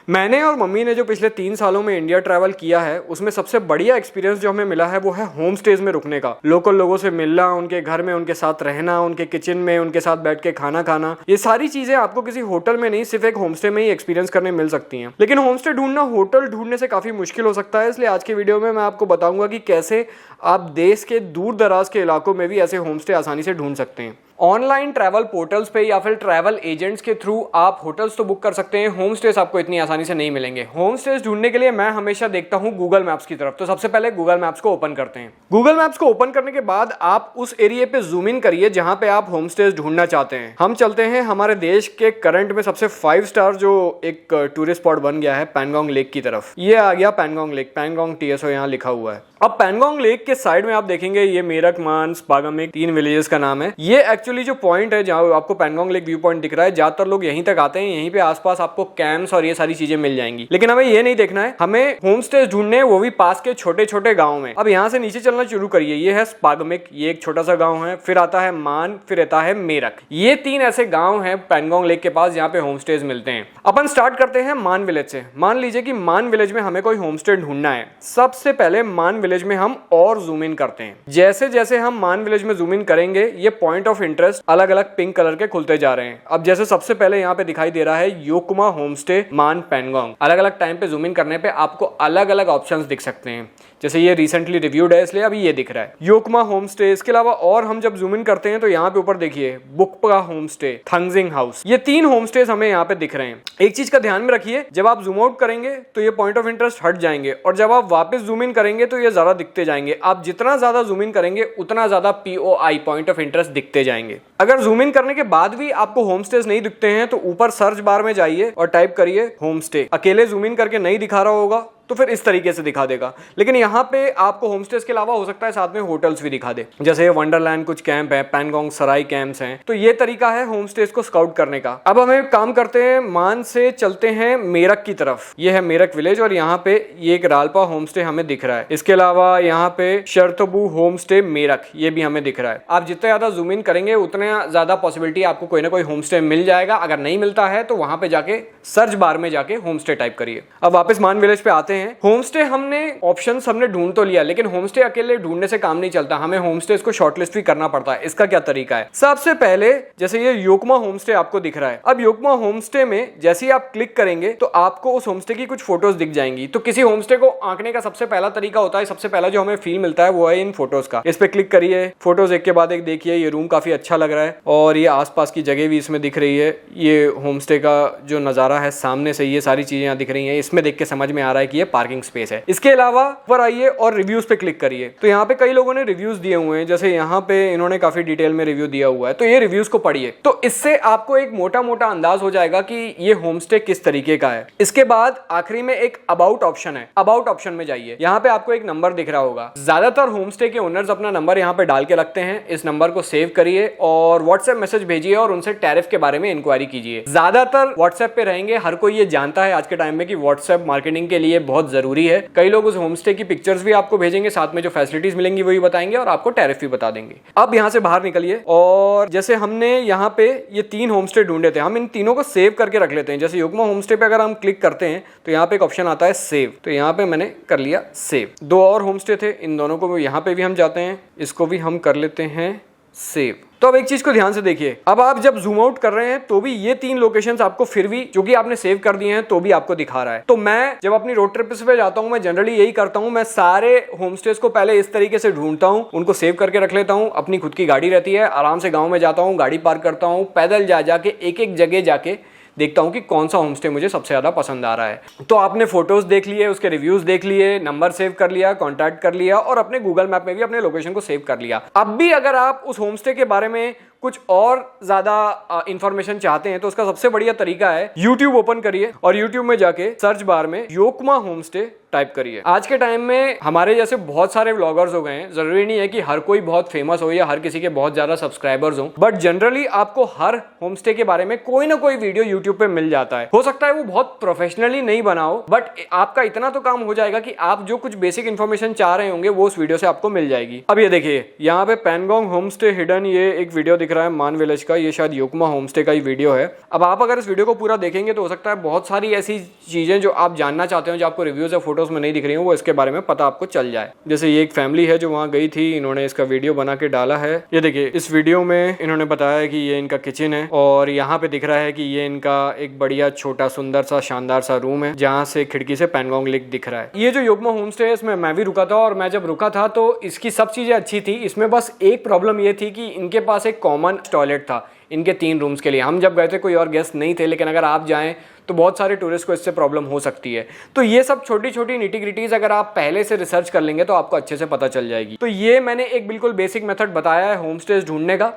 मैंने और मम्मी ने जो पिछले 3 सालों में इंडिया ट्रैवल किया है उसमें सबसे बढ़िया एक्सपीरियंस जो हमें मिला है वो है होम स्टेज में रुकने का। लोकल लोगों से मिलना, उनके घर में उनके साथ रहना, उनके किचन में उनके साथ बैठ के खाना खाना, ये सारी चीजें आपको किसी होटल में नहीं, सिर्फ एक होम स्टे में ही एक्सपीरियंस करने मिल सकती हैं। लेकिन होम स्टे ढूंढना होटल ढूंढने से काफी मुश्किल हो सकता है, इसलिए आज के वीडियो में मैं आपको बताऊंगा कि कैसे आप देश के दूर दराज के इलाकों में भी ऐसे होम स्टे आसानी से ढूंढ सकते हैं। ऑनलाइन ट्रैवल पोर्टल्स पे या फिर ट्रैवल एजेंट्स के थ्रू आप होटल्स तो बुक कर सकते हैं, होम स्टेज आपको इतनी आसानी से नहीं मिलेंगे। होम स्टेज ढूंढने के लिए मैं हमेशा देखता हूं गूगल मैप्स की तरफ। तो सबसे पहले गूगल मैप्स को ओपन करते हैं। गूगल मैप्स को ओपन करने के बाद आप उस एरिया पे जूम इन करिए जहां पे आप होम स्टेज ढूंढना चाहते हैं। हम चलते हैं हमारे देश के करंट में सबसे 5 स्टार जो एक टूरिस्ट स्पॉट बन गया है, पैंगोंग लेक की तरफ। ये आ गया पैंगोंग लेक, पैंगोंग TSO यहाँ लिखा हुआ है। अब पैंगोंग लेक के साइड में आप देखेंगे ये मेरक, मानस, पागमेक 3 विलेजेस का नाम है। ये एक्चुअली जो पॉइंट है जहाँ आपको पैंगोंग लेक व्यू पॉइंट दिख रहा है, ज्यादातर लोग यहीं तक आते हैं। यहीं पे आसपास आपको कैंप्स और ये सारी चीजें मिल जाएंगी। लेकिन हमें ये नहीं देखना है, हमें होम स्टे ढूंढने, वो भी पास के छोटे छोटे गाँव में। अब यहाँ से नीचे चलना शुरू करिए। ये है पागमेक, ये एक छोटा सा गाँव है, फिर आता है मान, फिर आता है मेरक। ये 3 ऐसे गाँव है पैंगोंग लेक के पास जहाँ पे होम स्टेज मिलते हैं। अपन स्टार्ट करते हैं मान विलेज से। मान लीजिए कि मान विलेज में हमें कोई होम स्टे ढूंढना है। सबसे पहले मान विलेज में हम और जूम इन करते हैं। जैसे जैसे हम मान विलेज में जूम इन करेंगे, ये पॉइंट ऑफ इंटरेस्ट अलग अलग पिंक कलर के खुलते जा रहे हैं। अब जैसे सबसे पहले यहाँ पे दिखाई दे रहा है योकमा होम स्टे मान पैंगोंग। अलग अलग टाइम पे जूम इन करने पे आपको अलग अलग ऑप्शंस दिख सकते हैं। जैसे ये रिसेंटली रिव्यूड है इसलिए अभी ये दिख रहा है योकमा होम स्टे। इसके अलावा और हम जब जूम इन करते हैं तो यहाँ पे ऊपर देखिए बुकपा होम स्टे, थंगजिंग हाउस, ये 3 होम स्टेज हमें यहाँ पे दिख रहे हैं। एक चीज का ध्यान में रखिए, जब आप जूम आउट करेंगे तो ये पॉइंट ऑफ इंटरेस्ट हट जाएंगे और जब आप वापस जूम इन करेंगे तो ये ज्यादा दिखते जाएंगे। आप जितना ज्यादा जूम इन करेंगे उतना ज्यादा POI, पॉइंट ऑफ इंटरेस्ट, दिखते जाएंगे। अगर जूम इन करने के बाद भी आपको होम स्टेज नहीं दिखते हैं तो ऊपर सर्च बार में जाइए और टाइप करिए होम स्टे। अकेले जूम इन करके नहीं दिखा रहा होगा तो फिर इस तरीके से दिखा देगा। लेकिन यहाँ पे आपको होम स्टेज के अलावा हो सकता है साथ में होटल्स भी दिखा दे। जैसे वंडरलैंड कुछ कैंप है, पैंगोंग सराय कैंप्स हैं। तो ये तरीका है होम स्टेज को स्काउट करने का। अब हमें काम करते हैं, मान से चलते हैं मेरक की तरफ। ये है मेरक विलेज और यहाँ पे ये एक रालपा होम स्टे हमें दिख रहा है। इसके अलावा यहाँ पे शर्तबू होम स्टे मेरक, ये भी हमें दिख रहा है। आप जितना ज्यादा जूम इन करेंगे उतने ज्यादा पॉसिबिलिटी आपको कोई ना कोई होम स्टे मिल जाएगा। अगर नहीं मिलता है तो वहां पे जाके सर्च बार में जाके होम स्टे टाइप करिए। अब वापस मान विलेज पे आते हैं। होम स्टे हमने ढूंढ तो लिया, लेकिन होम स्टे अकेले ढूंढने से काम नहीं चलता, हमें होम स्टे को शॉर्टलिस्ट भी करना पड़ता है। इसका क्या तरीका है? सबसे पहले जैसे ये योकमा होम स्टे आपको दिख रहा है। अब योकमा होम स्टे में जैसे ही आप क्लिक करेंगे तो आपको उस होम स्टे की कुछ फोटोज दिख जाएंगी। तो किसी होम स्टे को आंकने का सबसे पहला तरीका होता है, सबसे पहला जो हमें फील मिलता है वो है इन फोटोज का। इस पे क्लिक करिए, फोटोज एक के बाद एक देखिए। ये रूम काफी अच्छा लग रहा है और ये आसपास की जगह भी इसमें दिख रही है। ये होम स्टे का जो नजारा है सामने से, ये सारी चीजें दिख रही है। इसमें देख के समझ में आ रहा है कि ये पार्किंग स्पेस है। इसके अलावा ऊपर आइए और रिव्यूज पे क्लिक करिए। तो यहाँ पे कई लोगों ने रिव्यूज दिए हुए हैं, जैसे यहाँ पे इन्होंने काफी डिटेल में रिव्यू दिया हुआ है। तो ये रिव्यूज को पढ़िए, तो इससे आपको एक मोटा मोटा अंदाज हो जाएगा कि ये होम स्टे किस तरीके का है। इसके बाद आखिरी में एक अबाउट ऑप्शन है। अबाउट ऑप्शन में जाइए, यहाँ पे आपको एक नंबर दिख रहा होगा। ज्यादातर होम स्टे के ओनर्स अपना नंबर यहाँ पे डाल के रखते हैं। इस नंबर को सेव करिए और व्हाट्सएप मैसेज भेजिए और उनसे टैरिफ के बारे में इंक्वायरी कीजिए। ज्यादातर व्हाट्सएप पे रहेंगे। हर कोई ये जानता है आज के टाइम में कि व्हाट्सएप मार्केटिंग के लिए बहुत जरूरी है। कई लोग उस होम स्टे की पिक्चर्स भी आपको भेजेंगे, साथ में जो फैसिलिटीज मिलेंगी वही बताएंगे और आपको टैरिफ भी बता देंगे। अब यहाँ से बाहर निकलिए और जैसे हमने यहाँ पे ये 3 होम स्टे ढूंढे थे, हम इन तीनों को सेव करके रख लेते हैं। जैसे योकमा होम स्टे पे अगर हम क्लिक करते हैं तो यहाँ पे एक ऑप्शन आता है सेव। तो यहाँ पे मैंने कर लिया सेव। 2 और होम स्टे थे, इन दोनों को यहाँ पे भी हम जाते हैं, इसको भी हम कर लेते हैं सेव। तो अब एक चीज को ध्यान से देखिए, अब आप जब जूम आउट कर रहे हैं तो भी ये 3 लोकेशंस आपको फिर भी, जो कि आपने सेव कर दिए हैं, तो भी आपको दिखा रहा है। तो मैं जब अपनी रोड ट्रिप पे जाता हूं, मैं जनरली यही करता हूं, मैं सारे होम स्टेज को पहले इस तरीके से ढूंढता हूं, उनको सेव करके रख लेता हूं। अपनी खुद की गाड़ी रहती है, आराम से गाँव में जाता हूँ, गाड़ी पार्क करता हूँ, पैदल जाके एक एक जगह जाके देखता हूं कि कौन सा होम स्टे मुझे सबसे ज्यादा पसंद आ रहा है। तो आपने फोटोज देख लिए, उसके रिव्यूज देख लिए, नंबर सेव कर लिया, कांटेक्ट कर लिया और अपने गूगल मैप में भी अपने लोकेशन को सेव कर लिया। अब भी अगर आप उस होम स्टे के बारे में कुछ और ज्यादा इंफॉर्मेशन चाहते हैं तो उसका सबसे बढ़िया तरीका है YouTube ओपन करिए और YouTube में जाके सर्च बार में योकमा होम स्टे टाइप करिए। आज के टाइम में हमारे जैसे बहुत सारे व्लॉगर्स हो गए हैं। जरूरी नहीं है कि हर कोई बहुत फेमस हो या हर किसी के बहुत ज्यादा सब्सक्राइबर्स हो, बट जनरली आपको हर होम स्टे के बारे में कोई ना कोई वीडियो YouTube पे मिल जाता है। हो सकता है वो बहुत प्रोफेशनली नहीं बना हो, बट आपका इतना तो काम हो जाएगा कि आप जो कुछ बेसिक इन्फॉर्मेशन चाह रहे होंगे वो उस वीडियो से आपको मिल जाएगी। अब ये देखिए, यहाँ पे पैंगोंग होम स्टे हिडन, ये एक वीडियो दिख रहा है मान विलेज का, ये शायद योकोमा होम स्टे का ही वीडियो है। अब आप अगर इस वीडियो को पूरा देखेंगे तो हो सकता है बहुत सारी ऐसी चीजें जो आप जानना चाहते हो, जो आपको रिव्यूज या फोटोज में नहीं दिख रही हो, वो इसके बारे में पता आपको चल जाए। जैसे ये एक फैमिली है जो वहाँ गई थी, इन्होंने इसका वीडियो बना के डाला है। ये देखिए इस वीडियो में इन्होंने बताया कि ये इनका किचन है और यहाँ पे दिख रहा है कि ये इनका एक बढ़िया छोटा सुंदर सा शानदार सा रूम है जहाँ से खिड़की से पैंगोंग लेक दिख रहा है। ये जो योकोमा होम स्टे है इसमें मैं भी रुका था और मैं जब रुका था तो इसकी सब चीजें अच्छी थी। इसमें बस एक प्रॉब्लम ये थी कि इनके पास एक कॉमन टॉयलेट था इनके 3 रूम्स के लिए। हम जब गए थे कोई और गेस्ट नहीं थे, लेकिन अगर आप जाएं तो बहुत सारे टूरिस्ट को इससे प्रॉब्लम हो सकती है। तो ये सब छोटी छोटी निटी ग्रिटीज अगर आप पहले से रिसर्च कर लेंगे तो आपको अच्छे से पता चल जाएगी। तो ये मैंने एक बिल्कुल बेसिक मेथड बताया है होम स्टेज ढूंढने का।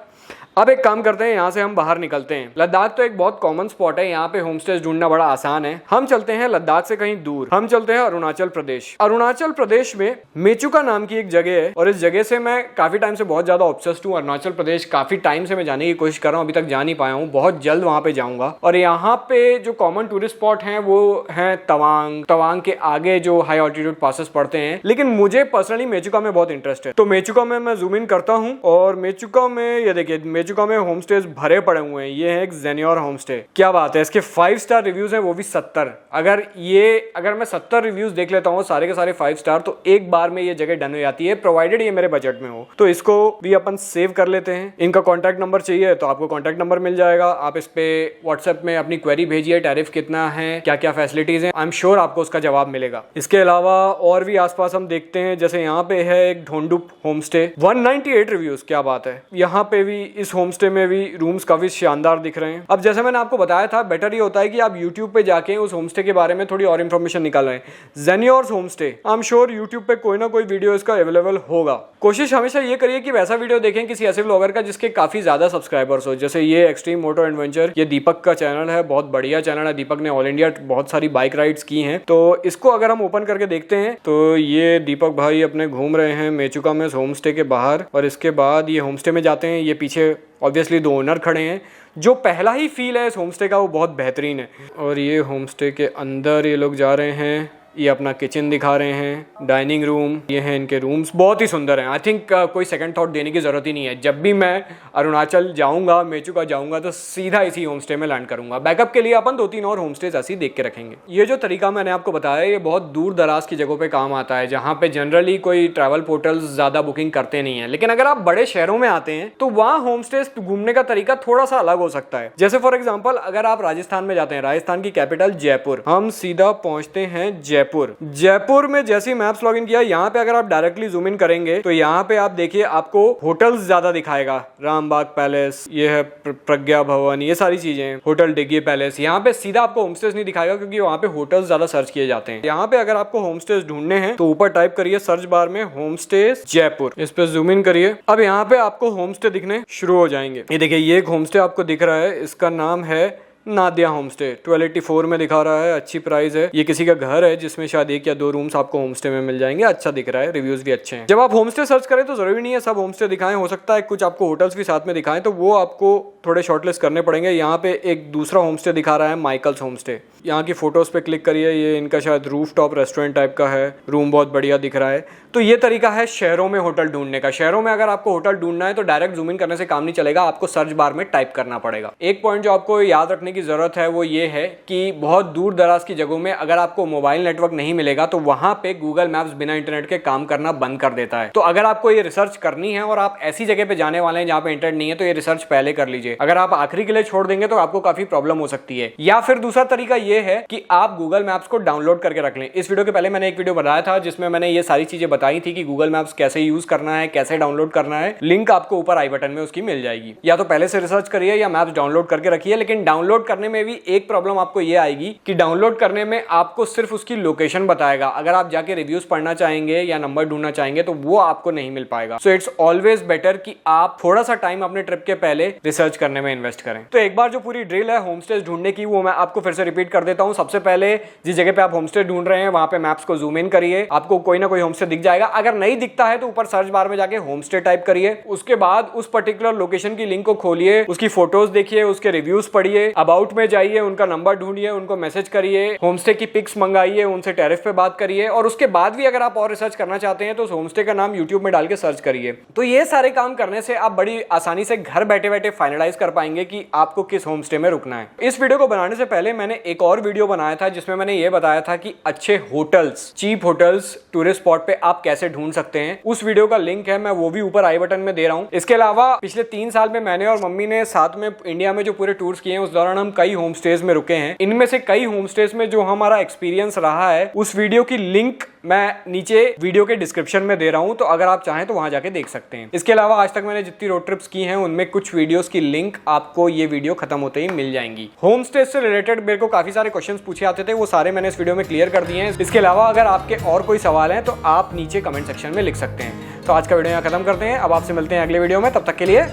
अब एक काम करते हैं, यहाँ से हम बाहर निकलते हैं। लद्दाख तो एक बहुत कॉमन स्पॉट है, यहाँ पे होम स्टेज ढूंढना बड़ा आसान है। हम चलते हैं लद्दाख से कहीं दूर, हम चलते हैं अरुणाचल प्रदेश। अरुणाचल प्रदेश में मेचुका नाम की एक जगह है और इस जगह से मैं काफी टाइम से बहुत ज्यादा ऑब्सेस्ड हूँ। अरुणाचल प्रदेश काफी टाइम से मैं जाने की कोशिश कर रहा हूँ, अभी तक जा नहीं पाया हूँ। बहुत जल्द वहां पे जाऊंगा। और यहाँ पे जो कॉमन टूरिस्ट स्पॉट है वो है तवांग। तवांग के आगे जो हाई ऑल्टीट्यूड पासेस पड़ते हैं, लेकिन मुझे पर्सनली मेचुका में बहुत इंटरेस्ट है। तो मेचुका में मैं जूम इन करता हूँ और मेचुका में ये देखिए मेचुका में होम स्टे भरे पड़े हुए हैं। ये है एक जेनियोर होम स्टे। क्या बात है, इसके 5 स्टार रिव्यूज हैं, वो भी 70। अगर मैं 70 रिव्यूज देख लेता हूँ सारे के सारे 5 स्टार, तो एक बार में ये जगह डन हो जाती है, प्रोवाइडेड ये मेरे बजट में हो। तो इसको भी अपन सेव कर लेते हैं। इनका कॉन्टैक्ट नंबर चाहिए तो आपको कॉन्टैक्ट नंबर मिल जाएगा। आप इस पे व्हाट्सएप में अपनी क्वेरी भेजिए, टैरिफ कितना है, क्या क्या फैसिलिटीज है, आई एम श्योर आपको उसका जवाब मिलेगा। इसके अलावा और भी आसपास हम देखते हैं, जैसे यहाँ पे है एक ढोंडुप होम स्टे, 198 रिव्यूज। क्या बात है। यहाँ पे भी इस होम स्टे में भी रूम्स काफी शानदार दिख रहे हैं। अब जैसे मैंने आपको बताया था, बेटर ये होता है कि आप YouTube पे जाके उस होम स्टे के बारे में थोड़ी और इन्फॉर्मेशन निकाल रहे हैं। जेनियोर्स home stay, I'm sure YouTube पे कोई ना कोई वीडियो इसका अवेलेबल होगा। कोशिश हमेशा ये करिए कि वैसा वीडियो देखें किसी ऐसे व्लॉगर का जिसके काफी ज्यादा सब्सक्राइबर्स हो। जैसे ये एक्सट्रीम मोटो एडवेंचर, ये दीपक का चैनल है, बहुत बढ़िया चैनल है। दीपक ने ऑल इंडिया बहुत सारी बाइक राइड्स की हैं। तो इसको अगर हम ओपन करके देखते हैं तो ये दीपक भाई अपने घूम रहे हैं मेचुका में होम स्टे के बाहर, और इसके बाद ये होम स्टे में जाते हैं। ये पीछे ऑब्वियसली 2 ओनर खड़े हैं। जो पहला ही फील है इस होम स्टे का वो बहुत बेहतरीन है। और ये होम स्टे के अंदर ये लोग जा रहे हैं, ये अपना किचन दिखा रहे हैं, डाइनिंग रूम, ये हैं इनके रूम्स, बहुत ही सुंदर हैं। आई थिंक कोई सेकंड थॉट देने की जरूरत ही नहीं है। जब भी मैं अरुणाचल जाऊंगा, मेचुका जाऊंगा, तो सीधा इसी होम स्टे में लैंड करूंगा। बैकअप के लिए अपन 2-3 और होम स्टेज ऐसे ही देख के रखेंगे। ये जो तरीका मैंने आपको बताया ये बहुत दूर दराज की जगहों पे काम आता है, जहाँ पे जनरली कोई ट्रैवल पोर्टल्स ज्यादा बुकिंग करते नहीं है। लेकिन अगर आप बड़े शहरों में आते हैं तो वहाँ होम स्टे घूमने का तरीका थोड़ा सा अलग हो सकता है। जैसे फॉर एग्जाम्पल अगर आप राजस्थान में जाते हैं, राजस्थान की कैपिटल जयपुर, हम सीधा पहुंचते हैं जयपुर में जैसे ही मैप्स लॉगिन किया, यहाँ पे अगर आप डायरेक्टली जूम इन करेंगे तो यहाँ पे आप देखिए आपको होटल्स ज्यादा दिखाएगा। रामबाग पैलेस, ये है प्रज्ञा भवन, ये सारी चीजें, होटल डिग्गी पैलेस। यहाँ पे सीधा आपको होम स्टेज नहीं दिखाएगा क्योंकि वहाँ पे होटल्स ज्यादा सर्च किए जाते हैं। यहाँ पे अगर आपको होम स्टेज ढूंढने हैं तो ऊपर टाइप करिए सर्च बार में होम स्टेज जयपुर, इस पे जूम इन करिए। अब यहाँ पे आपको होम स्टे दिखने शुरू हो जाएंगे। ये देखिए ये एक होम स्टे आपको दिख रहा है, इसका नाम है नादिया होम स्टे, 1284 में दिखा रहा है, अच्छी प्राइस है। ये किसी का घर है जिसमें शायद 1 या 2 रूम्स आपको होम स्टे में मिल जाएंगे। अच्छा दिख रहा है, रिव्यूज भी अच्छे हैं। जब आप होम स्टे सर्च करें तो जरूरी नहीं है सब होम स्टे दिखाएं, हो सकता है कुछ आपको होटल्स भी साथ में दिखाएं, तो वो आपको थोड़े शॉर्टलिस्ट करने पड़ेंगे। यहाँ पे एक दूसरा होम स्टे दिखा रहा है माइकल्स होम स्टे, यहाँ की फोटोज पे क्लिक करिए। ये इनका शायद रूफ टॉप रेस्टोरेंट टाइप का है, रूम बहुत बढ़िया दिख रहा है। तो ये तरीका है शहरों में होटल ढूंढने का। शहरों में अगर आपको होटल ढूंढना है तो डायरेक्ट जूम इन करने से काम नहीं चलेगा, आपको सर्च बार में टाइप करना पड़ेगा। एक पॉइंट जो आपको याद रखने की जरूरत है वो ये है कि बहुत दूर दराज की जगहों में अगर आपको मोबाइल नेटवर्क नहीं मिलेगा तो वहां पे गूगल मैप्स बिना इंटरनेट के काम करना बंद कर देता है। तो अगर आपको ये रिसर्च करनी है और आप ऐसी जगह पे जाने वाले हैं जहां पे इंटरनेट नहीं है तो ये रिसर्च पहले कर लीजिए। अगर आप आखिरी के लिए छोड़ देंगे तो आपको काफी प्रॉब्लम हो सकती है। या फिर दूसरा तरीका ये है कि आप गूगल मैप्स को डाउनलोड करके रख लें। इस वीडियो के पहले मैंने एक वीडियो बनाया था जिसमें मैंने ये सारी चीजें बताई थी कि गूगल मैप्स कैसे यूज करना है, कैसे डाउनलोड करना है। लिंक आपको ऊपर आई बटन में उसकी मिल जाएगी। या तो पहले से रिसर्च करिए या मैप्स डाउनलोड करके रखिए। लेकिन डाउनलोड करने में भी एक प्रॉब्लम आपको ये आएगी कि डाउनलोड करने में आपको सिर्फ उसकी लोकेशन बताएगा। अगर आप जाके रिव्यूज पढ़ना चाहेंगे या नंबर ढूंढना चाहेंगे तो वो आपको नहीं मिल पाएगा। सो इट्स ऑलवेज बेटर कि आप थोड़ा सा टाइम अपने ट्रिप के पहले रिसर्च करने में इन्वेस्ट करें। तो एक बार जो पूरी ड्रिल है होम स्टे ढूंढने की वो मैं आपको फिर से रिपीट कर कर देता हूँ। सबसे पहले जिस जगह पे आप होम स्टे ढूंढ रहे हैं वहां पे मैप्स को जूम इन करिए, आपको कोई ना कोई होम स्टे दिख जाएगा। अगर नहीं दिखता है तो ऊपर सर्च बार में जाके होम स्टे टाइप करिए। उसके बाद उस पर्टिकुलर लोकेशन की लिंक को खोलिए, उसकी फोटोज देखिए, उसके रिव्यूज पढ़िए, अबाउट में जाइए, उनका नंबर ढूंढिए, उनको मैसेज करिए, होम स्टे की पिक्स मंगाइए, उनसे टैरिफ पे बात करिए। और उसके बाद भी अगर आप और रिसर्च करना चाहते हैं तो उस होम स्टे का नाम यूट्यूब में डाल के सर्च करिए। तो ये सारे काम करने से आप बड़ी आसानी से घर बैठे बैठे फाइनलाइज कर पाएंगे कि आपको किस होम स्टे में रुकना है। इस वीडियो को बनाने से पहले मैंने एक और वीडियो बनाया था जिसमें मैंने ये बताया था कि अच्छे hotels, cheap hotels tourist spot पे आप कैसे ढूंढ सकते हैं। उस वीडियो का लिंक है, मैं वो भी ऊपर आई बटन में दे रहा हूं। इसके अलावा पिछले 3 साल में मैंने और मम्मी ने साथ में इंडिया में जो पूरे टूर्स किए हैं उस दौरान हम कई होम स्टेज में रुके हैं। इनमें से कई होम स्टेज में जो हमारा एक्सपीरियंस रहा है उस वीडियो की लिंक मैं नीचे वीडियो के डिस्क्रिप्शन में दे रहा हूं, तो अगर आप चाहें तो वहां जाके देख सकते हैं। इसके अलावा आज तक मैंने जितनी रोड ट्रिप्स की हैं उनमें कुछ वीडियोस की लिंक आपको ये वीडियो खत्म होते ही मिल जाएंगी। होम स्टे से रिलेटेड मेरे को काफी सारे क्वेश्चंस पूछे आते थे, वो सारे मैंने इस वीडियो में क्लियर कर दिए हैं। इसके अलावा अगर आपके और कोई सवाल हैं तो आप नीचे कमेंट सेक्शन में लिख सकते हैं। तो आज का वीडियो यहाँ खत्म करते हैं, अब आपसे मिलते हैं अगले वीडियो में, तब तक के लिए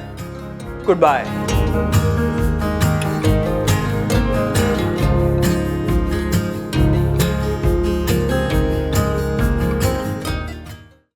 गुड बाय।